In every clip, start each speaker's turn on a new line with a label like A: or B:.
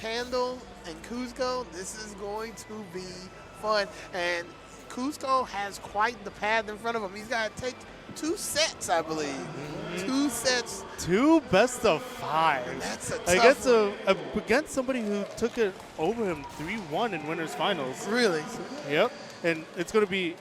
A: Candle and Coosco, this is going to be fun. And Coosco has quite the path in front of him. He's got to take 2 sets, I believe. 2 sets.
B: 2 best of 5.
A: And that's a tough one.
B: Against somebody who took it over him 3-1 in winners finals.
A: Really?
B: Yep. And it's going to be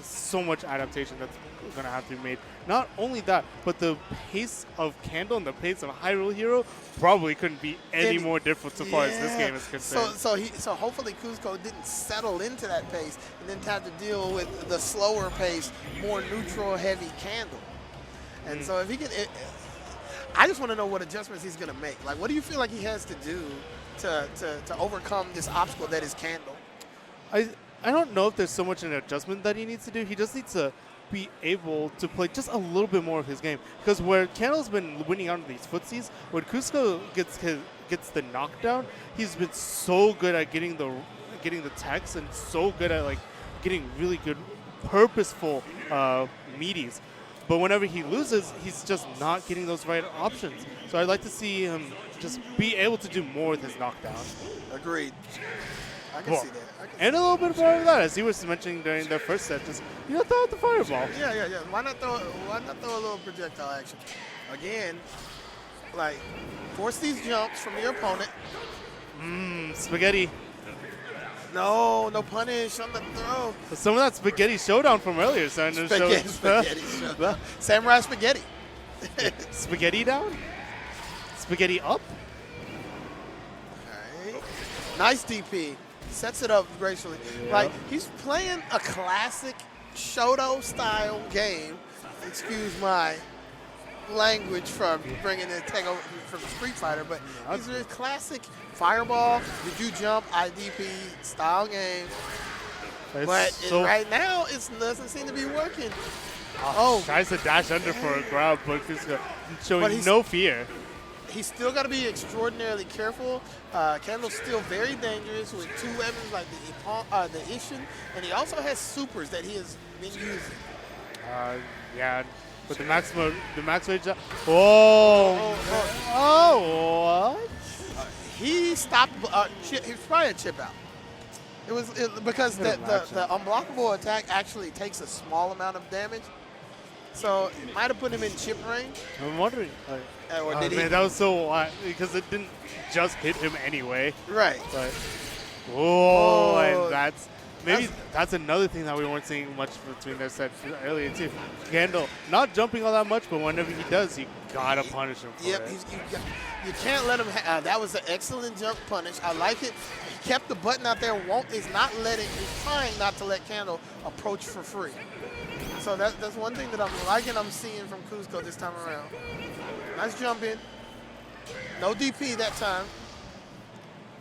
B: so much adaptation that's going to have to be made. Not only that, but the pace of Candle and the pace of Hyrule Hero probably couldn't be any more different so far as this game is concerned.
A: So hopefully Coosco didn't settle into that pace and then have to deal with the slower pace, more neutral heavy Candle. And so if he can, I just want to know what adjustments he's going to make. Like, what do you feel like he has to do to overcome this obstacle that is Candle?
B: I don't know if there's so much an adjustment that he needs to do. He just needs to be able to play just a little bit more of his game. Because where Candle's been winning out of these footsies, when Coosco gets the knockdown, he's been so good at getting the techs and so good at like getting really good purposeful meaties. But whenever he loses, he's just not getting those right options. So I'd like to see him just be able to do more with his knockdown.
A: Agreed. I can see that.
B: And a little bit more of that, as he was mentioning during their first set, just throw out the fireball.
A: Yeah. Why not throw a little projectile action? Again, like force these jumps from your opponent.
B: Spaghetti.
A: No punish on the throw.
B: Some of that spaghetti Shodown from earlier starting to show.
A: Spaghetti Shodown. Samurai spaghetti.
B: Spaghetti down. Spaghetti up.
A: All right. Nice DP. Sets it up gracefully.
B: Yep.
A: Like, he's playing a classic Shodo-style game. Excuse my language from bringing the takeover from Street Fighter, but these are classic fireball, did you jump, IDP style game. Right now, it doesn't seem to be working.
B: Tries to dash under for a grab, but he's showing no fear.
A: He's still got to be extraordinarily careful. Candle's still very dangerous with 2 weapons like the Ishin, and he also has supers that he has been using.
B: Yeah, but the max rage. What?
A: He stopped. He was probably a chip out. It was because the unblockable attack actually takes a small amount of damage. So it might have put him in chip range.
B: I'm wondering.
A: Man,
B: that was so wild because it didn't just hit him anyway.
A: Right.
B: But and that's another thing that we weren't seeing much between their sets earlier too. Candle not jumping all that much, but whenever he does, you gotta punish him for it.
A: You can't let him. That was an excellent jump punish. I like it. He kept the button out there. He's trying not to let Candle approach for free. So that's one thing that I'm liking. I'm seeing from Coosco this time around. Nice jump in. No DP that time.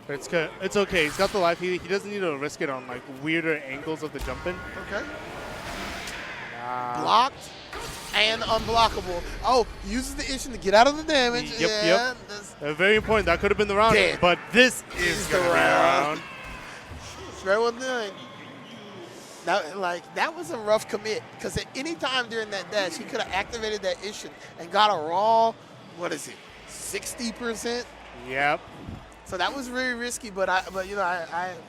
B: But it's good. It's okay. He's got the life. He doesn't need to risk it on like weirder angles of the jump in.
A: Okay. Blocked and unblockable. Oh, uses the Ishin to get out of the damage.
B: Yep. Very important. That could have been the round.
A: Damn.
B: But this is the round.
A: It's very well done. Now, that was a rough commit because at any time during that dash, he could have activated that Ishin and got a raw, 60%?
B: Yep.
A: So that was very risky, but I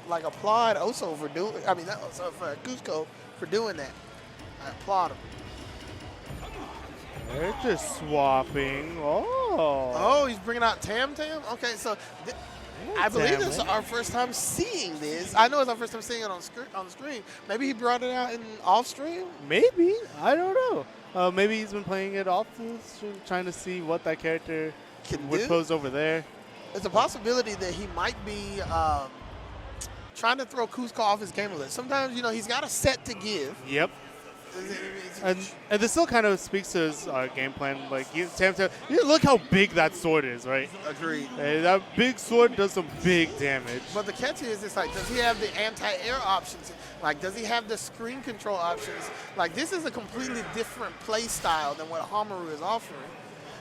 A: applaud Oso for doing. I mean, not Oso, for Coosco for doing that. I applaud him.
B: They're just swapping.
A: Oh, he's bringing out Tam Tam. Okay, so. I believe this is our first time seeing this. I know it's our first time seeing it on the screen. Maybe he brought it out in off stream?
B: Maybe. I don't know. Maybe he's been playing it off the stream, trying to see what that character would pose over there.
A: There's a possibility that he might be trying to throw Coosco off his game list. Sometimes, he's got a set to give.
B: Yep. And this still kind of speaks to his game plan. Like, Tam, look how big that sword is, right?
A: Agreed.
B: That big sword does some big damage.
A: But the catch is, does he have the anti-air options? Like, does he have the screen control options? Like, this is a completely different play style than what Hamaru is offering.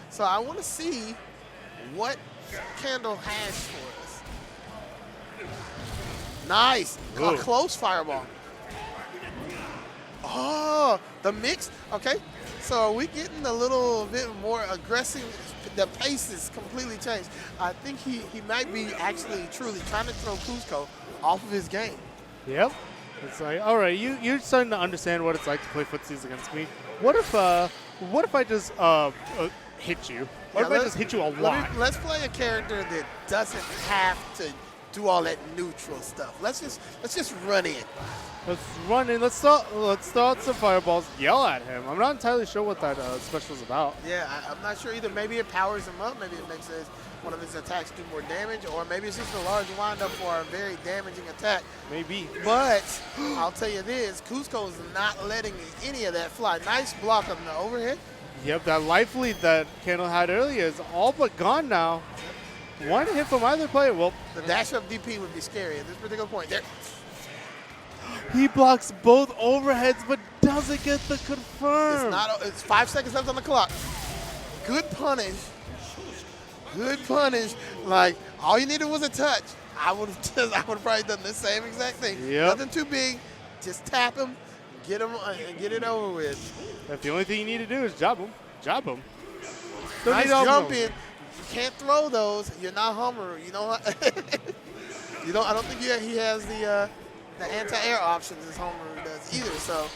A: So I want to see what Candle has for us. Nice. A close fireball. Oh, the mix. Okay. So are we getting a little bit more aggressive? The pace is completely changed. I think he might be actually truly trying to throw Coosco off of his game.
B: Yep. It's like, all right, you're starting to understand what it's like to play footsies against me. What if I just hit you? What if I just hit you a lot?
A: Let's play a character that doesn't have to do all that neutral stuff. Let's just run in.
B: Let's run in. Let's start some fireballs. Yell at him. I'm not entirely sure what that special is about.
A: Yeah, I'm not sure either. Maybe it powers him up. Maybe it makes one of his attacks do more damage, or maybe it's just a large windup for a very damaging attack.
B: Maybe.
A: But I'll tell you this: Coosco is not letting any of that fly. Nice block on the overhead.
B: Yep, that life lead that Kendall had earlier is all but gone now. One hit from either player. Well,
A: the dash up DP would be scary at this particular point. There.
B: He blocks both overheads, but doesn't get the confirm.
A: It's 5 seconds left on the clock. Good punish. Good punish. Like, all you needed was a touch. I would have probably done the same exact thing.
B: Yep.
A: Nothing too big. Just tap him, get him, and get it over with.
B: If the only thing you need to do is job him. Job him.
A: Nice jump in. You can't throw those. You're not Hummer. You know what? I don't think he has the anti-air options as Homer does either. So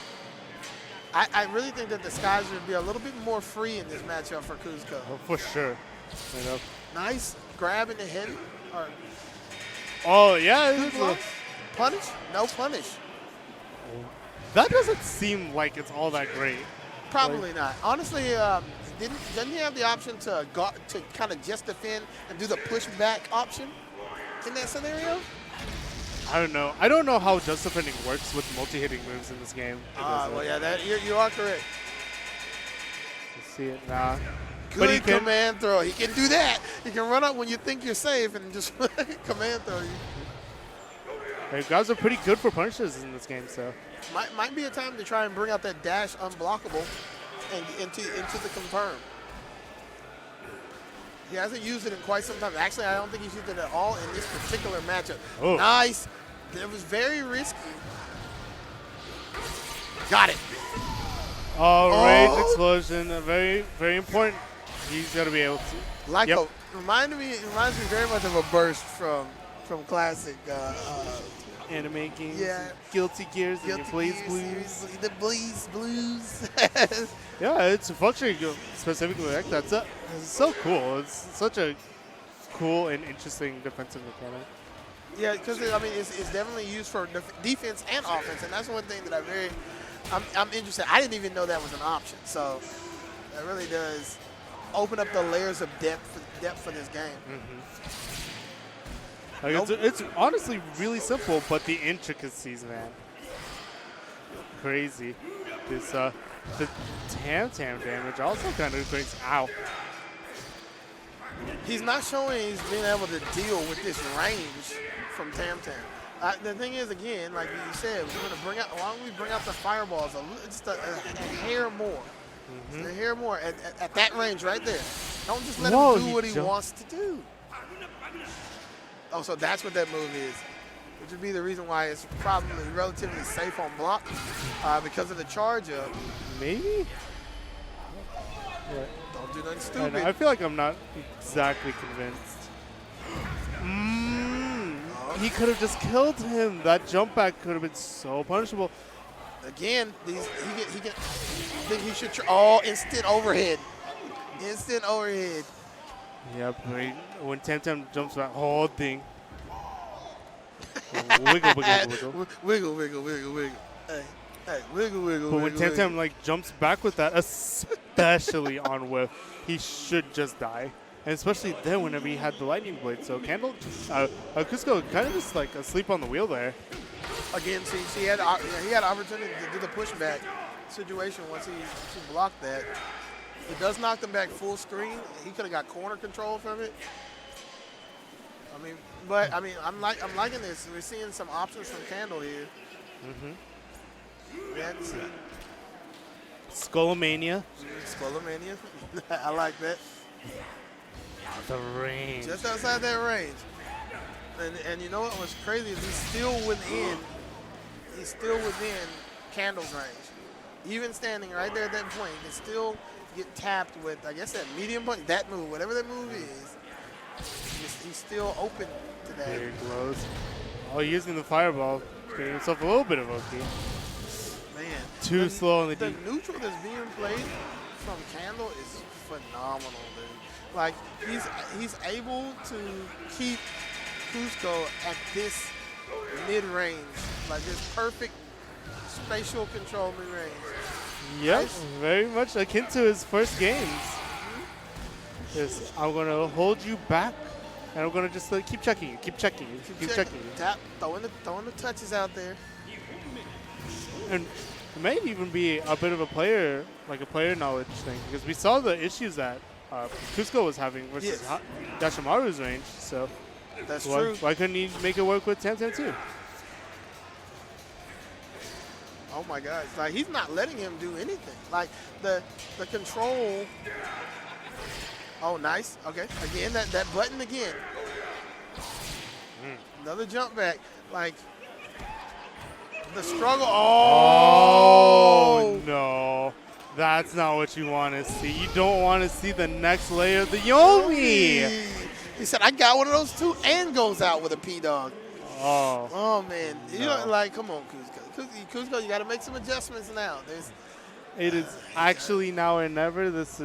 A: I really think that the skies would be a little bit more free in this matchup for Coosco.
B: Oh, for sure. You know.
A: Nice grab in the head.
B: Oh, yeah.
A: Punish? No punish.
B: That doesn't seem like it's all that great.
A: Probably not. Honestly, doesn't he have the option to kind of just defend and do the pushback option in that scenario?
B: I don't know. I don't know how just defending works with multi-hitting moves in this game.
A: Well, yeah, you are correct.
B: Let's see it now.
A: Good command throw. He can do that. He can run up when you think you're safe and just command throw you.
B: Hey, guys are pretty good for punishes in this game, so.
A: Might be a time to try and bring out that dash unblockable and into the confirm. He hasn't used it in quite some time. Actually, I don't think he's used it at all in this particular matchup.
B: Oh.
A: Nice. It was very risky. Got it.
B: Oh, rage explosion. Very, very important. He's got to be able to.
A: Like reminds me very much of a burst from classic
B: anime games.
A: Yeah.
B: Guilty Gears and Blaze Blues.
A: The Blaze Blues.
B: Yeah, it's functioning specifically like that. It's so cool. It's such a cool and interesting defensive mechanic.
A: Yeah, because it's definitely used for defense and offense, and that's one thing that I'm interested. I didn't even know that was an option, so that really does open up the layers of depth for this game.
B: Mm-hmm. Like it's honestly really simple, but the intricacies, man, crazy. This the Tam damage also kind of crazy. Ow.
A: He's not showing he's been able to deal with this range from Tam. The thing is, again, like you said, we're going to bring out, why don't we bring out the fireballs just a hair more. Mm-hmm. A hair more at that range right there. Don't just let him do what he wants to do. Oh, so that's what that move is. Which would be the reason why it's probably relatively safe on block because of the charge up.
B: Maybe?
A: Don't do nothing stupid.
B: I feel like I'm not exactly convinced. He could have just killed him. That jump back could have been so punishable.
A: Again, I think he should instant overhead. Instant overhead.
B: Yep, when Tam jumps back, whole thing. Wiggle.
A: Wiggle. Hey, wiggle.
B: But when Tam jumps back with that, especially on whiff, he should just die. And especially then whenever he had the lightning blade. So Coosco kind of just asleep on the wheel there.
A: Again, see, he had opportunity to do the pushback situation once he blocked that. It does knock them back full screen. He could have got corner control from it. I'm liking this. We're seeing some options from Candle here.
B: Mm-hmm.
A: We hadn't seen
B: Skullomania.
A: I like that.
B: The range.
A: Just outside that range. And you know what was crazy is he's still within Candle's range. even standing right there at that point, he can still get tapped with, I guess, that medium punch, that move, whatever that move is. He's still open to that.
B: Very close. Oh, using the fireball, getting himself a little bit of OP.
A: Man,
B: Too slow on the
A: The
B: deep.
A: neutral that's being played from Candle is phenomenal, dude. Like he's able to keep Coosco at this mid-range, like this perfect spatial control mid-range.
B: Yep,
A: Nice.
B: very much akin to his first games. Yes, I'm gonna hold you back, and I'm gonna just keep checking you, keep checking you, keep checking you.
A: Tap, throwing the touches out there.
B: And it may even be a bit of a player, like a player knowledge thing, because we saw the issues that Coosco was having versus
A: Yes.
B: Dashimaru's range. So
A: That's true.
B: why couldn't he make it work with Tam Tam too?
A: Oh my God! It's like he's not letting him do anything. Like the control. Oh, nice. Okay, again that button again. Another jump back. Like the struggle.
B: Oh no, that's not what you want to see. You don't want to see the next layer of the Yomi.
A: He said, "I got one of those too," and goes out with a P dog.
B: Oh,
A: Oh man, you
B: No.
A: know, like come on, Coosco. Coosco, you got to make some adjustments now. There's
B: it is actually now or never. This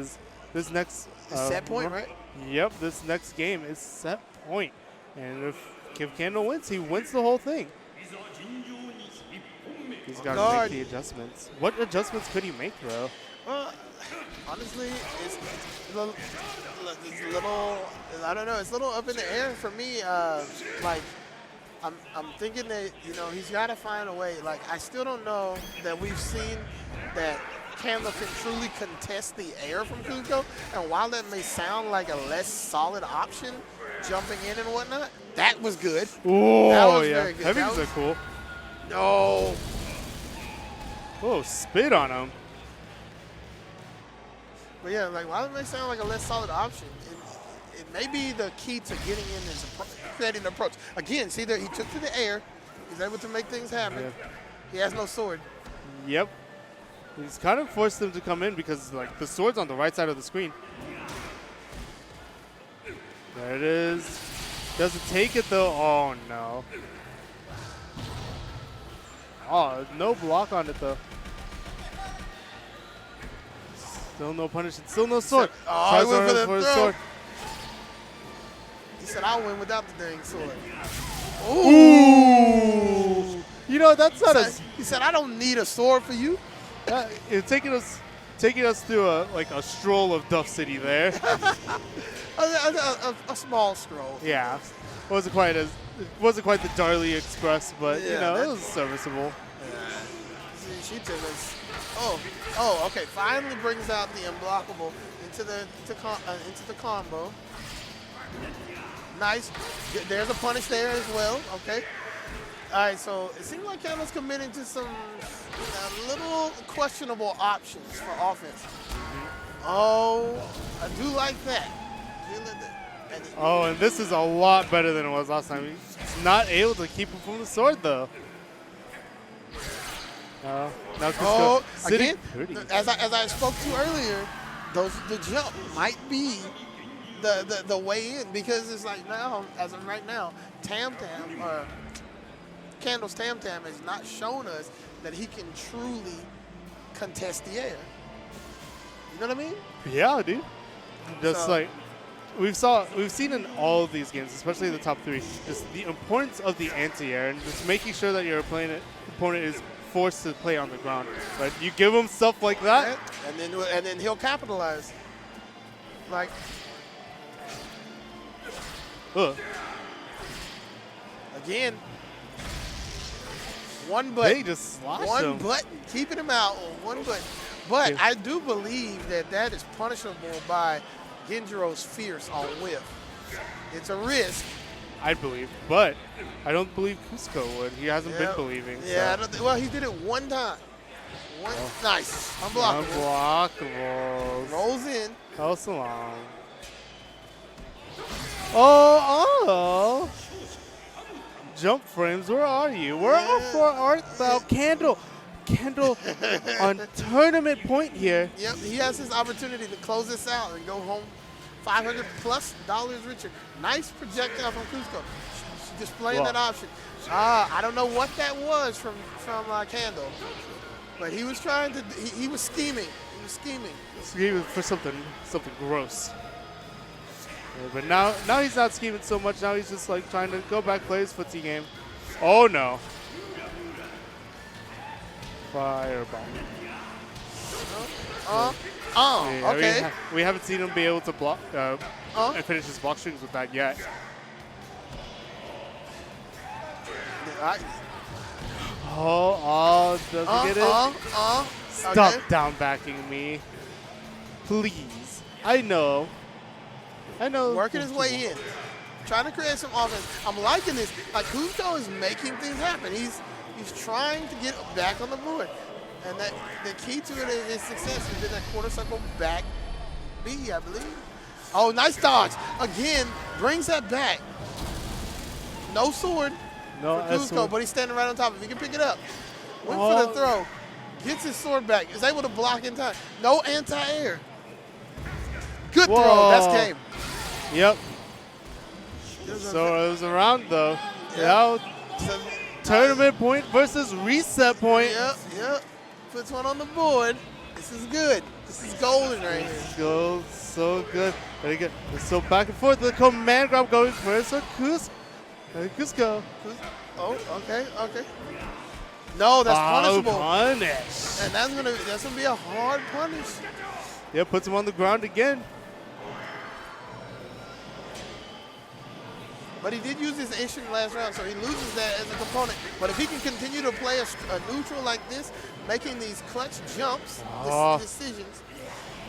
B: next
A: set point, right?
B: Yep, this next game is set point, and if Candle wins, he wins the whole thing. He's got to
A: Guard.
B: make the adjustments. What adjustments could he make, though?
A: Honestly, it's a little, I don't know, it's a little up in the air for me. Like, I'm thinking that, he's got to find a way. Like, I still don't know that we've seen that Candle can truly contest the air from Coosco. And while that may sound like a less solid option, jumping in and whatnot, that was good.
B: Oh,
A: That was
B: yeah.
A: very good.
B: Heavies
A: That
B: are
A: was-
B: cool.
A: No.
B: Oh, spit on him.
A: But yeah, like while it may sound like a less solid option, it may be the key to getting in is creating an approach. Again, see there, he took to the air. He's able to make things happen.
B: Yeah.
A: He has no sword.
B: Yep. He's kind of forced him to come in because like the sword's on the right side of the screen. There it is. Doesn't take it though. Oh no. Oh, no block on it though. Still no punishment. Still no sword.
A: Oh,
B: Tries
A: he went for the
B: his
A: throw.
B: sword.
A: He said, "I'll win without the dang sword."
B: Ooh. You know that's not a.
A: He said, "I don't need a sword for you."
B: It's taking us through a stroll of Duff City there.
A: A small scroll.
B: Yeah, wasn't quite the Darley Express, but
A: Yeah,
B: it was serviceable.
A: She took us. Oh, okay. Finally brings out the unblockable into the combo. Nice. There's a punish there as well. Okay. All right. So it seems like Candle's committing to some little questionable options for offense. Oh, I do like that.
B: And this is a lot better than it was last time. He's not able to keep him from the sword though. Now Coosco sitting
A: again,
B: pretty.
A: as I spoke to earlier, the jump might be the way in because it's like now, as of right now, Candle's Tam Tam has not shown us that he can truly contest the air. You know what I mean?
B: Yeah, dude. Just
A: So-
B: like we've seen in all of these games, especially the top three, just the importance of the anti-air and just making sure that your opponent is forced to play on the ground. But you give him stuff like that,
A: and then he'll capitalize. Like, again, one
B: they
A: button.
B: just slosh
A: One
B: him.
A: button, keeping him out on one button. But
B: Yeah.
A: I do believe that is punishable by Genjiro's fierce on whiff. It's a risk.
B: I believe, but I don't believe Coosco would. He hasn't been
A: Yeah.
B: believing.
A: Yeah, I
B: so.
A: don't well, he did it one time. Nice. Unblockable.
B: Unblockables.
A: Rolls in.
B: Oh, so long. Oh. Jump frames, where are you? Where
A: Yeah.
B: art thou, Candle? Kendall on tournament point here.
A: Yep, he has his opportunity to close this out and go home $500+ richer. Nice projectile from Coosco, displaying that option. I don't know what that was from Kendall, but he was trying to. He was scheming. He was scheming.
B: Scheming for something gross. Yeah, but now he's not scheming so much. Now he's just like trying to go back, play his footsie game. Oh no! Fireball.
A: Yeah, okay.
B: We haven't seen him be able to block and finish his block strings with that yet. Doesn't get it. Stop down backing me, please. I know.
A: Working his way in, trying to create some offense. I'm liking this. Like Coosco is making things happen. He's trying to get back on the board, and that the key to it is success. He did that quarter circle back B, I believe. Oh, nice dodge again. Brings that back. No sword.
B: No
A: for Coosco, but he's standing right on top of it. He can pick it up. Went for the throw. Gets his sword back. Is able to block in time. No anti-air. Good throw. That's game.
B: Yep. So it was a round though. Now tournament point versus reset point.
A: Yep. Puts one on the board. This is good. This is golden right here.
B: Goes so good. Very good. So back and forth. The command grab going first for Coosco.
A: Oh, okay. No, that's punishable.
B: Punish.
A: And that's gonna be a hard punish.
B: Yeah, puts him on the ground again.
A: But he did use his instinct last round, so he loses that as a component. But if he can continue to play a neutral like this, making these clutch jumps, decisions,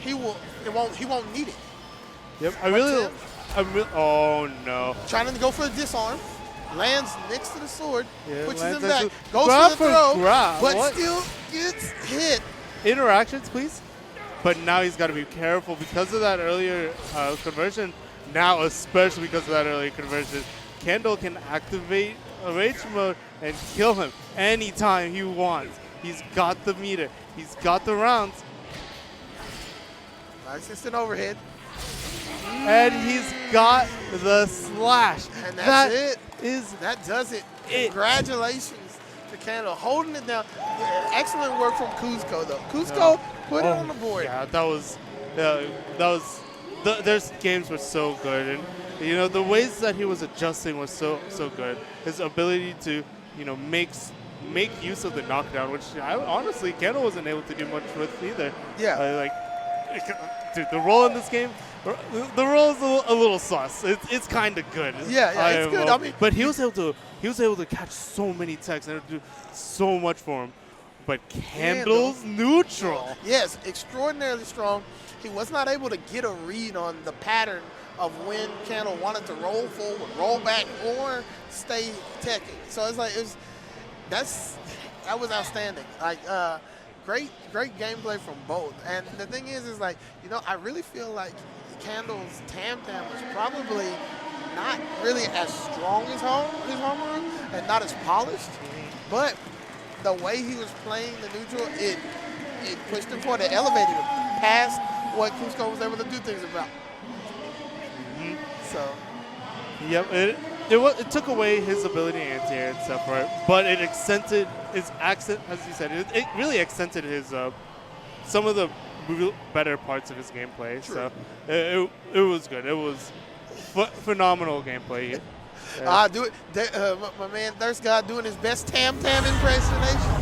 A: he won't need it.
B: Yep, oh no.
A: Trying to go for a disarm, lands next to the sword, pushes him back, goes
B: grab
A: for the throw, but
B: what?
A: still gets hit.
B: Interactions, please. But now he's got to be careful because of that earlier conversion. Now, especially because of that earlier conversion, Kendall can activate a rage mode and kill him anytime he wants. He's got the meter. He's got the rounds.
A: Nice instant overhead.
B: And he's got the slash.
A: And that's it.
B: That
A: does it. Congratulations to Kendall. Holding it down. Excellent work from Coosco, though. Coosco put it on the board.
B: Yeah, that was their games were so good, and the ways that he was adjusting was so good. His ability to make use of the knockdown, which honestly Kendall wasn't able to do much with either.
A: Yeah.
B: Dude, the roll in this game, the roll is a little sus. It's kind of good.
A: Yeah, it's good. I mean,
B: but he was able to catch so many techs and do so much for him. But Kendall's neutral.
A: Yes, extraordinarily strong. He was not able to get a read on the pattern of when Kendall wanted to roll forward, roll back, or stay teching. So it's like that was outstanding. Like great gameplay from both. And the thing is like I really feel like Kendall's Tam was probably not really as strong as his home run and not as polished, but the way he was playing the neutral, it pushed him forward. It elevated him past what Coosco was able to do things about. So.
B: Yep, it took away his ability to anti-air and stuff, right? But it accented his accent, as you said. It really accented his some of the better parts of his gameplay.
A: True.
B: So it was good. It was phenomenal gameplay.
A: My man Thirst God doing his best Tam impersonation.